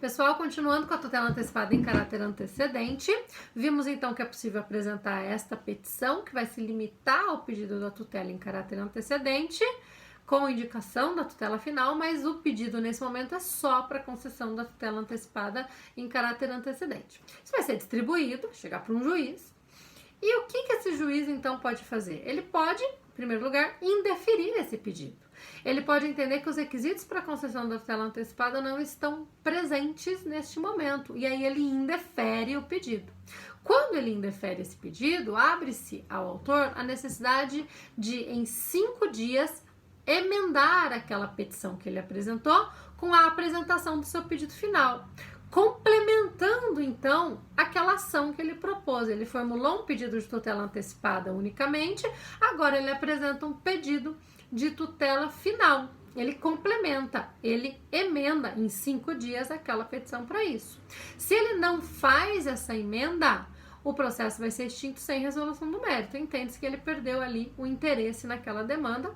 Pessoal, continuando com a tutela antecipada em caráter antecedente, vimos então que é possível apresentar esta petição, que vai se limitar ao pedido da tutela em caráter antecedente, com indicação da tutela final, mas o pedido nesse momento é só para concessão da tutela antecipada em caráter antecedente. Isso vai ser distribuído, chegar para um juiz. E o que esse juiz então pode fazer? Ele pode, em primeiro lugar, indeferir esse pedido. Ele pode entender que os requisitos para a concessão da tutela antecipada não estão presentes neste momento, e aí ele indefere o pedido. Quando ele indefere esse pedido, abre-se ao autor a necessidade de, em 5 dias, emendar aquela petição que ele apresentou com a apresentação do seu pedido final, complementando então aquela ação que ele propôs. Ele formulou um pedido de tutela antecipada unicamente, agora ele apresenta um pedido de tutela final. Ele complementa, ele emenda em 5 dias aquela petição para isso. Se ele não faz essa emenda, o processo vai ser extinto sem resolução do mérito. Entende-se que ele perdeu ali o interesse naquela demanda,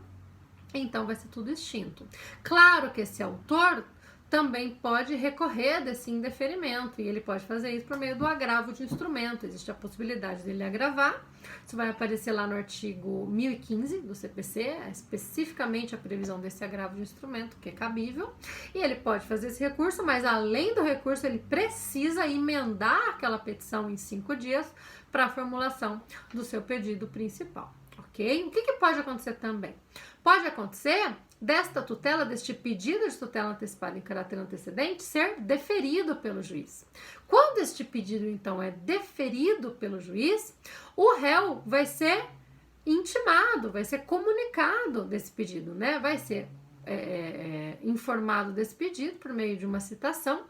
então vai ser tudo extinto. Claro que esse autor também pode recorrer desse indeferimento, e ele pode fazer isso por meio do agravo de instrumento. Existe a possibilidade dele agravar. Isso vai aparecer lá no artigo 1015 do CPC, especificamente a previsão desse agravo de instrumento, que é cabível, e ele pode fazer esse recurso, mas além do recurso, ele precisa emendar aquela petição em 5 dias para a formulação do seu pedido principal, ok? O que pode acontecer também? Pode acontecer desta tutela, deste pedido de tutela antecipada em caráter antecedente, ser deferido pelo juiz. Quando este pedido, então, é deferido pelo juiz, o réu vai ser intimado, vai ser comunicado desse pedido, né? Vai ser informado desse pedido por meio de uma citação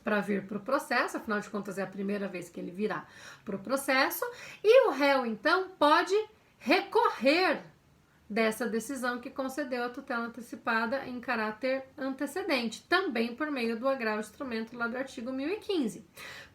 para vir para o processo, afinal de contas é a primeira vez que ele virá para o processo, e o réu, então, pode recorrer dessa decisão que concedeu a tutela antecipada em caráter antecedente, também por meio do agravo de instrumento lá do artigo 1015.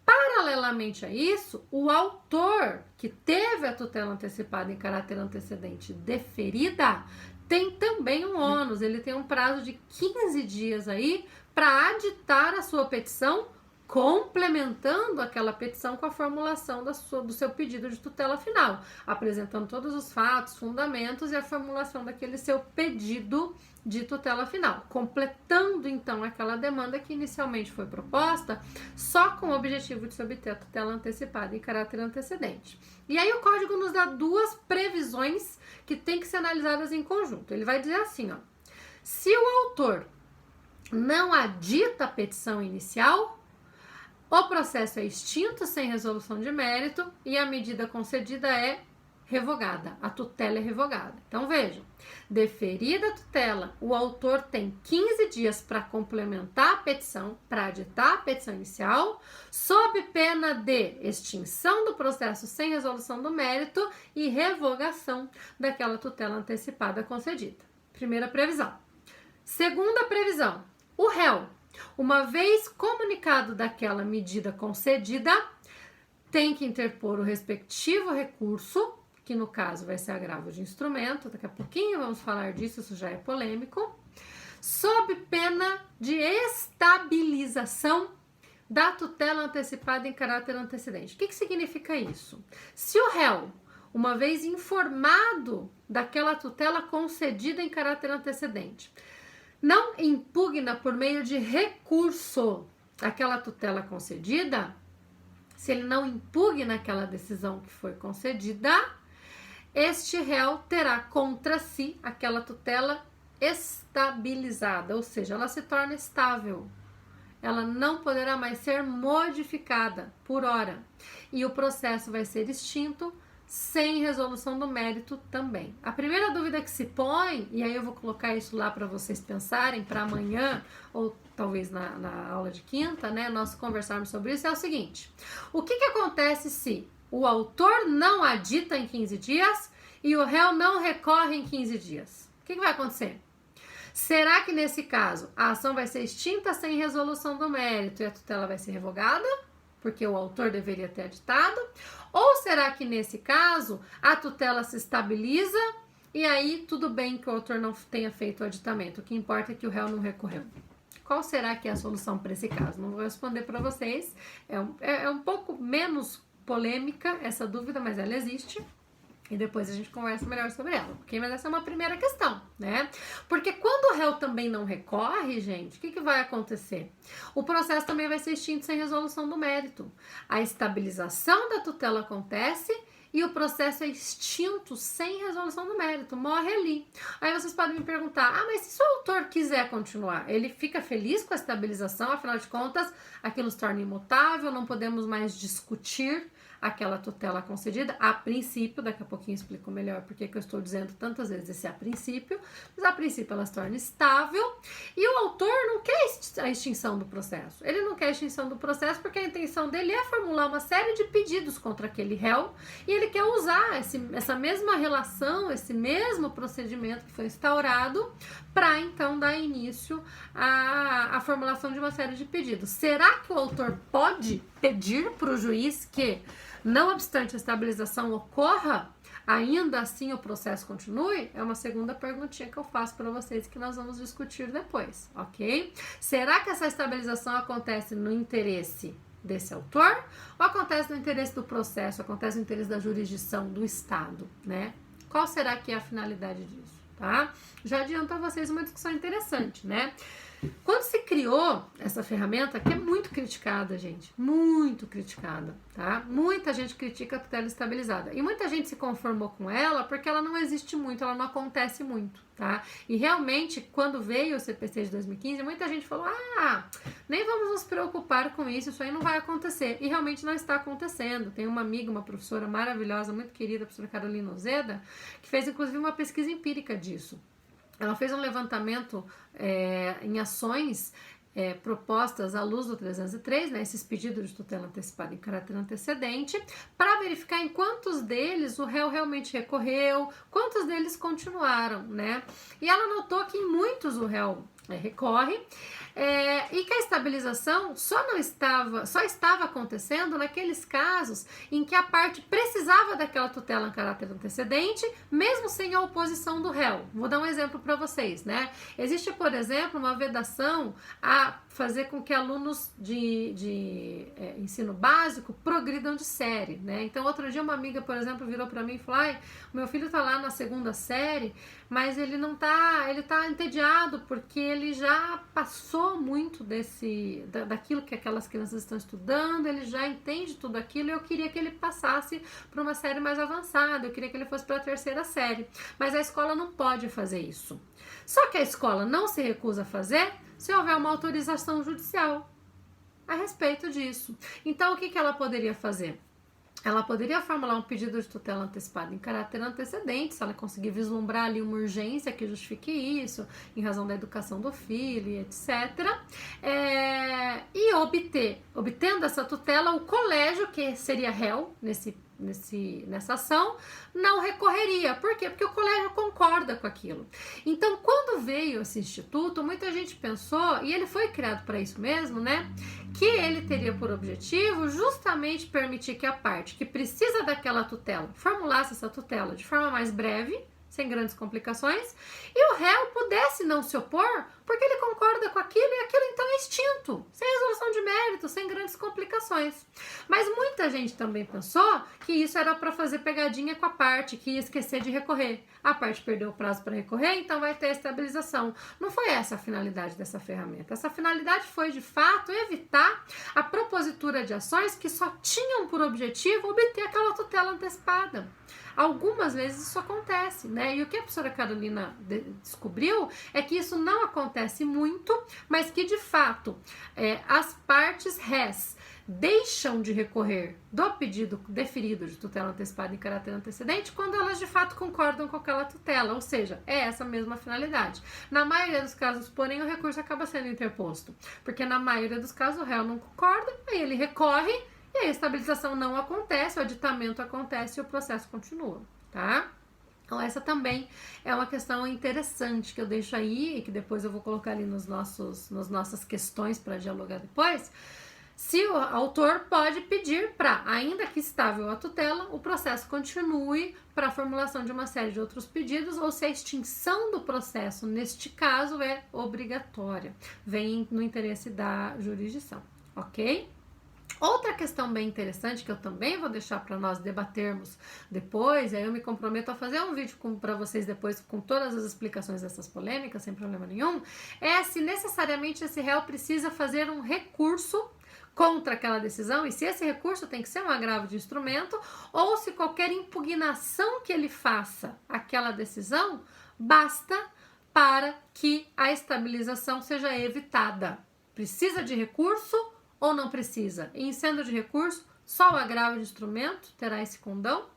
Paralelamente a isso, o autor que teve a tutela antecipada em caráter antecedente deferida tem também um ônus, ele tem um prazo de 15 dias aí para aditar a sua petição, complementando aquela petição com a formulação do seu pedido de tutela final, apresentando todos os fatos, fundamentos e a formulação daquele seu pedido de tutela final, completando então aquela demanda que inicialmente foi proposta só com o objetivo de se obter a tutela antecipada em caráter antecedente. E aí o código nos dá 2 previsões que tem que ser analisadas em conjunto. Ele vai dizer assim, ó: se o autor não adita a petição inicial, o processo é extinto sem resolução de mérito e a medida concedida é revogada, a tutela é revogada. Então vejam, deferida a tutela, o autor tem 15 dias para complementar a petição, para aditar a petição inicial, sob pena de extinção do processo sem resolução do mérito e revogação daquela tutela antecipada concedida. Primeira previsão. Segunda previsão, o réu, uma vez comunicado daquela medida concedida, tem que interpor o respectivo recurso, que no caso vai ser agravo de instrumento, daqui a pouquinho vamos falar disso, isso já é polêmico, sob pena de estabilização da tutela antecipada em caráter antecedente. O que significa isso? Se o réu, uma vez informado daquela tutela concedida em caráter antecedente, não impugna por meio de recurso aquela tutela concedida, se ele não impugna aquela decisão que foi concedida, este réu terá contra si aquela tutela estabilizada, ou seja, ela se torna estável. Ela não poderá mais ser modificada por hora. E o processo vai ser extinto sem resolução do mérito também. A primeira dúvida que se põe, e aí eu vou colocar isso lá para vocês pensarem para amanhã, ou talvez na aula de quinta, né, nós conversarmos sobre isso, é o seguinte: o que acontece se o autor não adita em 15 dias e o réu não recorre em 15 dias? O que vai acontecer? Será que nesse caso a ação vai ser extinta sem resolução do mérito e a tutela vai ser revogada? Porque o autor deveria ter aditado? Ou será que nesse caso a tutela se estabiliza e aí tudo bem que o autor não tenha feito o aditamento? O que importa é que o réu não recorreu. Qual será que é a solução para esse caso? Não vou responder para vocês, é um pouco menos polêmica essa dúvida, mas ela existe. E depois a gente conversa melhor sobre ela, ok? Mas essa é uma primeira questão, né? Porque quando o réu também não recorre, gente, o que vai acontecer? O processo também vai ser extinto sem resolução do mérito. A estabilização da tutela acontece e o processo é extinto sem resolução do mérito, morre ali. Aí vocês podem me perguntar, mas se o autor quiser continuar, ele fica feliz com a estabilização, afinal de contas, aquilo se torna imutável, não podemos mais discutir aquela tutela concedida, a princípio, daqui a pouquinho eu explico melhor porque que eu estou dizendo tantas vezes esse a princípio, mas a princípio ela se torna estável e o autor não quer a extinção do processo. Ele não quer a extinção do processo porque a intenção dele é formular uma série de pedidos contra aquele réu e ele quer usar essa mesma relação, esse mesmo procedimento que foi instaurado para então dar início à formulação de uma série de pedidos. Será que o autor pode pedir para o juiz que, não obstante a estabilização ocorra, ainda assim o processo continue? É uma segunda perguntinha que eu faço para vocês que nós vamos discutir depois, ok? Será que essa estabilização acontece no interesse desse autor ou acontece no interesse do processo, acontece no interesse da jurisdição do Estado, né? Qual será que é a finalidade disso, tá? Já adianto a vocês uma discussão interessante, né? Quando se criou essa ferramenta, que é muito criticada, gente, muito criticada, tá? Muita gente critica a tutela estabilizada e muita gente se conformou com ela porque ela não existe muito, ela não acontece muito, tá? E realmente, quando veio o CPC de 2015, muita gente falou, nem vamos nos preocupar com isso aí não vai acontecer. E realmente não está acontecendo. Tem uma amiga, uma professora maravilhosa, muito querida, a professora Carolina Ozeda, que fez inclusive uma pesquisa empírica disso. Ela fez um levantamento em ações propostas à luz do 303, né, esses pedidos de tutela antecipada em caráter antecedente, para verificar em quantos deles o réu realmente recorreu, quantos deles continuaram, né? E ela notou que em muitos o réu recorre e que a estabilização só estava acontecendo naqueles casos em que a parte precisava daquela tutela em caráter antecedente, mesmo sem a oposição do réu. Vou dar um exemplo para vocês, né? Existe, por exemplo, uma vedação a fazer com que alunos de ensino básico progridam de série, né? Então, outro dia uma amiga, por exemplo, virou para mim e falou, meu filho tá lá na 2ª série, mas ele tá entediado porque ele já passou muito daquilo que aquelas crianças estão estudando, ele já entende tudo aquilo e eu queria que ele passasse para uma série mais avançada, eu queria que ele fosse para a 3ª série, mas a escola não pode fazer isso. Só que a escola não se recusa a fazer se houver uma autorização judicial a respeito disso. Então, o que ela poderia fazer? Ela poderia formular um pedido de tutela antecipada em caráter antecedente, se ela conseguir vislumbrar ali uma urgência que justifique isso, em razão da educação do filho, etc. E obtendo essa tutela, o colégio, que seria réu nessa ação, não recorreria. Por quê? Porque o colégio concorda com aquilo. Então, quando veio esse instituto, muita gente pensou, e ele foi criado para isso mesmo, né? Que ele teria por objetivo justamente permitir que a parte que precisa daquela tutela formulasse essa tutela de forma mais breve, sem grandes complicações, e o réu pudesse não se opor, porque ele concorda com aquilo e aquilo então é extinto, sem resolução de mérito, sem grandes complicações. Mas muita gente também pensou que isso era para fazer pegadinha com a parte, que ia esquecer de recorrer. A parte perdeu o prazo para recorrer, então vai ter a estabilização. Não foi essa a finalidade dessa ferramenta. Essa finalidade foi, de fato, evitar a propositura de ações que só tinham por objetivo obter aquela tutela antecipada. Algumas vezes isso acontece, né? E o que a professora Carolina descobriu é que isso não acontece muito, mas que, de fato, as partes rés deixam de recorrer do pedido deferido de tutela antecipada em caráter antecedente quando elas, de fato, concordam com aquela tutela, ou seja, é essa mesma finalidade. Na maioria dos casos, porém, o recurso acaba sendo interposto, porque na maioria dos casos o réu não concorda, aí ele recorre, e a estabilização não acontece, o aditamento acontece e o processo continua, tá? Então essa também é uma questão interessante que eu deixo aí e que depois eu vou colocar ali nas nossas questões para dialogar depois. se o autor pode pedir para, ainda que estável a tutela, o processo continue para a formulação de uma série de outros pedidos, ou se a extinção do processo, neste caso, é obrigatória, vem no interesse da jurisdição, ok? Outra questão bem interessante que eu também vou deixar para nós debatermos depois, aí eu me comprometo a fazer um vídeo para vocês depois com todas as explicações dessas polêmicas, sem problema nenhum, é se necessariamente esse réu precisa fazer um recurso contra aquela decisão e se esse recurso tem que ser um agravo de instrumento ou se qualquer impugnação que ele faça àquela decisão basta para que a estabilização seja evitada. Precisa de recurso ou não precisa? E, sendo de recurso, só o agravo de instrumento terá esse condão?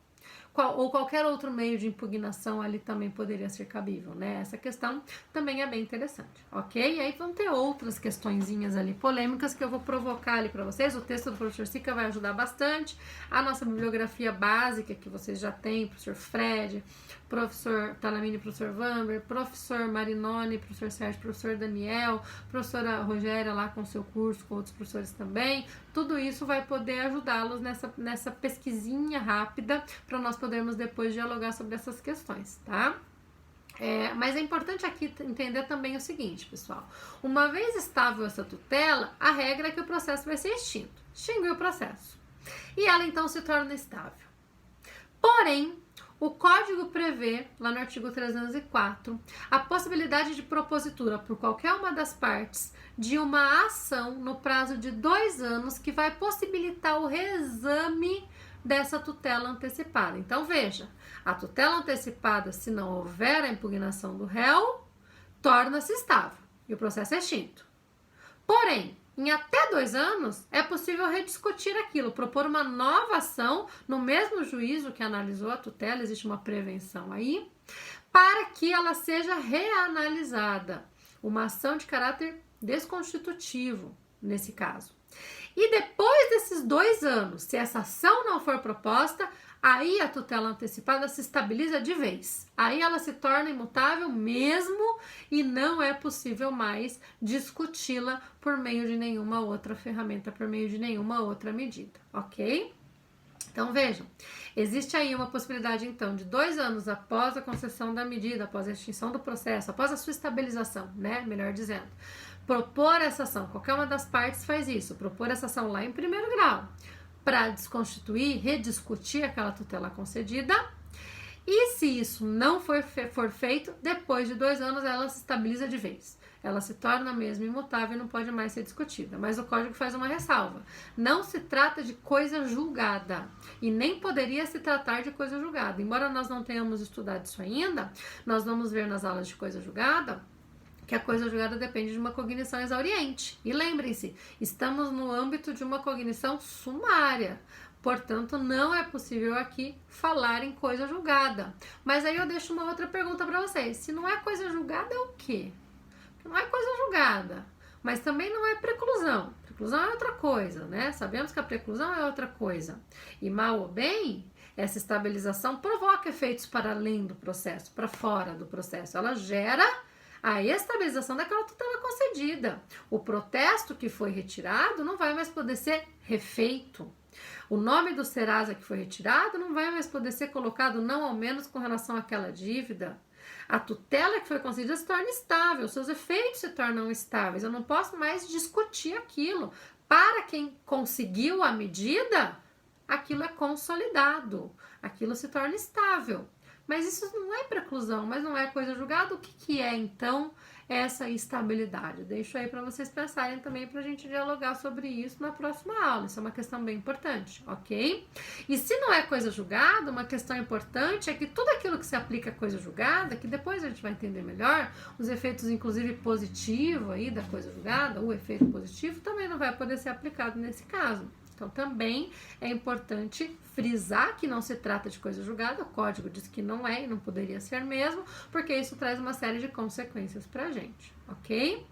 Ou qualquer outro meio de impugnação ali também poderia ser cabível, né? Essa questão também é bem interessante, ok? E aí vão ter outras questõezinhas ali polêmicas que eu vou provocar ali para vocês. O texto do professor Sica vai ajudar bastante. A nossa bibliografia básica que vocês já têm, professor Fred, professor Talamini, professor Vamber, professor Marinoni, professor Sérgio, professor Daniel, professora Rogéria lá com seu curso, com outros professores também. Tudo isso vai poder ajudá-los nessa pesquisinha rápida para nós podermos depois dialogar sobre essas questões, tá? Mas é importante aqui entender também o seguinte, pessoal. Uma vez estável essa tutela, a regra é que o processo vai ser extinto. Extinguiu o processo. E ela então se torna estável. Porém, o Código prevê, lá no artigo 304, a possibilidade de propositura por qualquer uma das partes de uma ação no prazo de 2 anos que vai possibilitar o reexame dessa tutela antecipada. Então, veja, a tutela antecipada, se não houver a impugnação do réu, torna-se estável e o processo é extinto. Porém, em até 2 anos, é possível rediscutir aquilo, propor uma nova ação no mesmo juízo que analisou a tutela, existe uma prevenção aí, para que ela seja reanalisada. Uma ação de caráter desconstitutivo, nesse caso. E depois desses 2 anos, se essa ação não for proposta, aí a tutela antecipada se estabiliza de vez. Aí ela se torna imutável mesmo e não é possível mais discuti-la por meio de nenhuma outra ferramenta, por meio de nenhuma outra medida, ok? Então vejam, existe aí uma possibilidade então de 2 anos após a concessão da medida, após a extinção do processo, após a sua estabilização, né, melhor dizendo, propor essa ação, qualquer uma das partes faz isso, propor essa ação lá em primeiro grau, para desconstituir, rediscutir aquela tutela concedida, e se isso não for feito, depois de 2 anos ela se estabiliza de vez. Ela se torna mesmo imutável e não pode mais ser discutida. Mas o Código faz uma ressalva. Não se trata de coisa julgada. E nem poderia se tratar de coisa julgada. Embora nós não tenhamos estudado isso ainda, nós vamos ver nas aulas de coisa julgada que a coisa julgada depende de uma cognição exauriente. E lembrem-se, estamos no âmbito de uma cognição sumária. Portanto, não é possível aqui falar em coisa julgada. Mas aí eu deixo uma outra pergunta para vocês. Se não é coisa julgada, é o quê? Não é coisa julgada, mas também não é preclusão. Preclusão é outra coisa, né? Sabemos que a preclusão é outra coisa. E mal ou bem, essa estabilização provoca efeitos para além do processo, para fora do processo. Ela gera a estabilização daquela tutela concedida. O protesto que foi retirado não vai mais poder ser refeito. O nome do Serasa que foi retirado não vai mais poder ser colocado, não ao menos com relação àquela dívida. A tutela que foi concedida se torna estável, seus efeitos se tornam estáveis. Eu não posso mais discutir aquilo. Para quem conseguiu a medida, aquilo é consolidado, aquilo se torna estável. Mas isso não é preclusão, mas não é coisa julgada. O que é, então, essa estabilidade? Deixo aí para vocês pensarem também, para a gente dialogar sobre isso na próxima aula. Isso é uma questão bem importante, ok? E se não é coisa julgada, uma questão importante é que tudo aquilo que se aplica a coisa julgada, que depois a gente vai entender melhor, os efeitos, inclusive, positivos aí da coisa julgada, o efeito positivo, também não vai poder ser aplicado nesse caso. Então, também é importante frisar que não se trata de coisa julgada, o código diz que não é e não poderia ser mesmo, porque isso traz uma série de consequências pra gente, ok?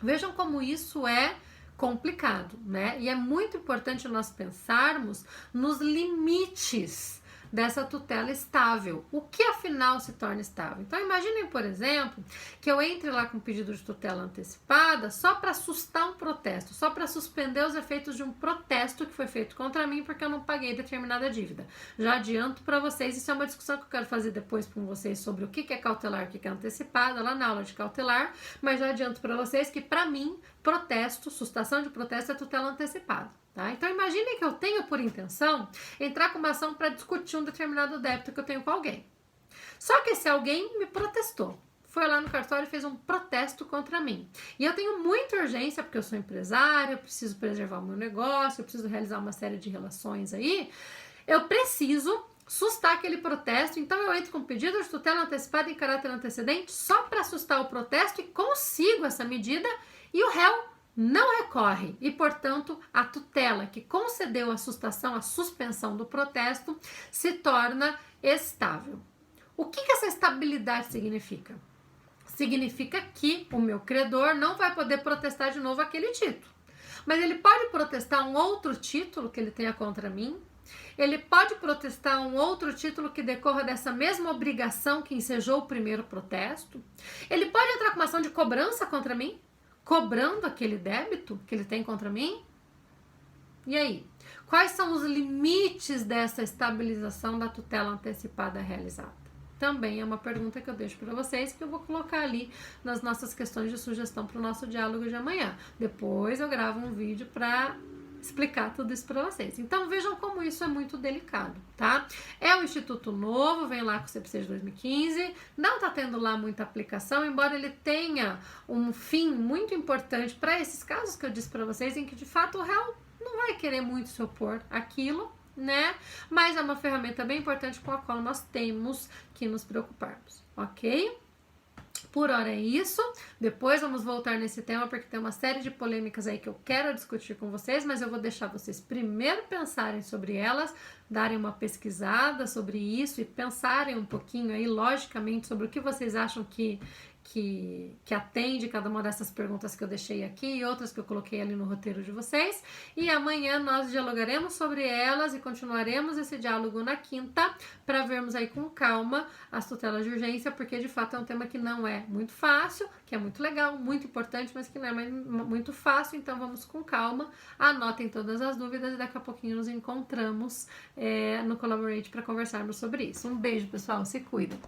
Vejam como isso é complicado, né? E é muito importante nós pensarmos nos limites dessa tutela estável. O que afinal se torna estável? Então imaginem, por exemplo, que eu entre lá com um pedido de tutela antecipada só para sustar um protesto, só para suspender os efeitos de um protesto que foi feito contra mim porque eu não paguei determinada dívida. Já adianto para vocês, isso é uma discussão que eu quero fazer depois com vocês sobre o que é cautelar e o que é antecipada, lá na aula de cautelar, mas já adianto para vocês que para mim, protesto, sustação de protesto é tutela antecipada. Tá? Então imagine que eu tenho por intenção entrar com uma ação para discutir um determinado débito que eu tenho com alguém. Só que esse alguém me protestou. Foi lá no cartório e fez um protesto contra mim. E eu tenho muita urgência, porque eu sou empresária, eu preciso preservar o meu negócio, eu preciso realizar uma série de relações aí. Eu preciso sustar aquele protesto, então eu entro com pedido de tutela antecipada em caráter antecedente só para sustar o protesto e consigo essa medida e o réu não recorre e, portanto, a tutela que concedeu a sustação, a suspensão do protesto, se torna estável. O que essa estabilidade significa? Significa que o meu credor não vai poder protestar de novo aquele título. Mas ele pode protestar um outro título que ele tenha contra mim, ele pode protestar um outro título que decorra dessa mesma obrigação que ensejou o primeiro protesto, ele pode entrar com uma ação de cobrança contra mim, cobrando aquele débito que ele tem contra mim? E aí? Quais são os limites dessa estabilização da tutela antecipada realizada? Também é uma pergunta que eu deixo para vocês, que eu vou colocar ali nas nossas questões de sugestão para o nosso diálogo de amanhã. Depois eu gravo um vídeo para explicar tudo isso para vocês. Então vejam como isso é muito delicado, tá? É um instituto novo, vem lá com o CPC de 2015, não tá tendo lá muita aplicação, embora ele tenha um fim muito importante para esses casos que eu disse para vocês, em que de fato o réu não vai querer muito se opor àquilo, né? Mas é uma ferramenta bem importante com a qual nós temos que nos preocuparmos, ok? Por hora é isso, depois vamos voltar nesse tema porque tem uma série de polêmicas aí que eu quero discutir com vocês, mas eu vou deixar vocês primeiro pensarem sobre elas, darem uma pesquisada sobre isso e pensarem um pouquinho aí, logicamente, sobre o que vocês acham que atende cada uma dessas perguntas que eu deixei aqui e outras que eu coloquei ali no roteiro de vocês. E amanhã nós dialogaremos sobre elas e continuaremos esse diálogo na quinta para vermos aí com calma as tutelas de urgência, porque de fato é um tema que não é muito fácil, que é muito legal, muito importante, mas que não é muito fácil, então vamos com calma, anotem todas as dúvidas e daqui a pouquinho nos encontramos no Collaborate para conversarmos sobre isso. Um beijo, pessoal, se cuidem!